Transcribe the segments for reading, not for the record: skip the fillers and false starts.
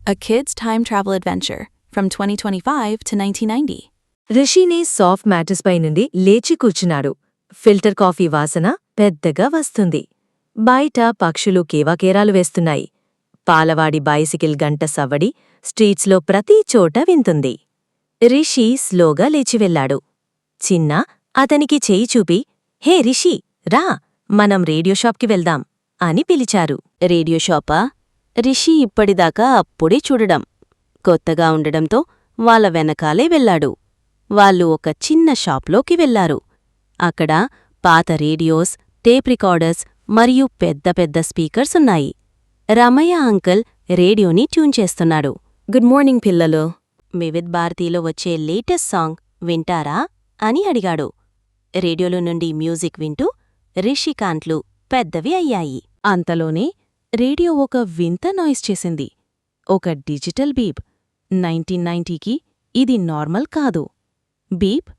a kid's time travel adventure from 2025 to 1990. రిషిని soft mattress పై నుండి లేచి కూర్చున్నాడు. ఫిల్టర్ కాఫీ వాసన పెద్దగా వస్తుంది. బయట పక్షులు కేవాకేరాలు వేస్తున్నాయి. పాలవాడి బైసికిల్ గంట సవ్వడి స్ట్రీట్స్లో ప్రతి చోట వింటుంది. రిషి స్లోగా లేచి వెళ్లాడు. చిన్న అతనికి చేయి చూపి, హే రిషి, రా, మనం రేడియో షాప్కి వెళ్దాం అని పిలిచారు. రేడియో షాపా? రిషి ఇప్పటిదాకా అప్పుడే చూడడం. కొత్తగా ఉండడంతో వాళ్ళ వెనకాలే వెళ్లాడు. వాళ్ళు ఒక చిన్న షాప్లోకి వెళ్లారు. అక్కడ పాత రేడియోస్, టేప్ రికార్డర్స్ మరియు పెద్ద పెద్ద స్పీకర్స్ ఉన్నాయి. రమయ్య అంకుల్ రేడియోని ట్యూన్ చేస్తున్నాడు. గుడ్ మార్నింగ్ పిల్లలు. వివిధ్ భారతిలో వచ్చే లేటెస్ట్ సాంగ్ వింటారా అని అడిగాడు. రేడియోలో నుండి మ్యూజిక్ వింటూ రిషి కాంట్లు పెద్దవి అయ్యాయి. అంతలోనే రేడియో ఒక వింత నాయిస్ చేసింది. ఒక డిజిటల్ బీప్. 1990కి ఇది నార్మల్ కాదు. Beep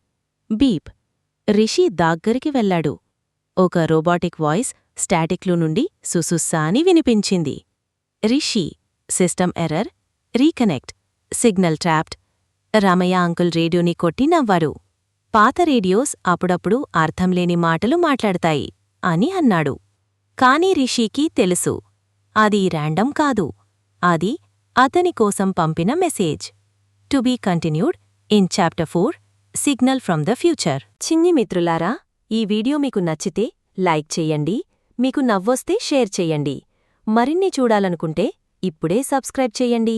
beep. రిషి దగ్గరికి వెళ్లాడు. ఒక రోబాటిక్ వాయిస్ స్టాటిక్లో నుండి సుసుస్సా అని వినిపించింది. Rishi, system error, reconnect, signal trapped. Ramayya uncle రేడియోని కొట్టి నవ్వారు. పాత రేడియోస్ అప్పుడప్పుడు అర్థంలేని మాటలు మాట్లాడతాయి అని అన్నాడు. కాని రిషికి తెలుసు, అది ర్యాండమ్ కాదు, అది అతని కోసం పంపిన message. To be continued in chapter 4, signal from the future. చిన్ని మిత్రులారా, ఈ వీడియో మీకు నచ్చితే లైక్ చెయ్యండి, మీకు నవ్వొస్తే షేర్ చెయ్యండి. మరిన్ని చూడాలనుకుంటే ఇప్పుడే సబ్స్క్రైబ్ చెయ్యండి.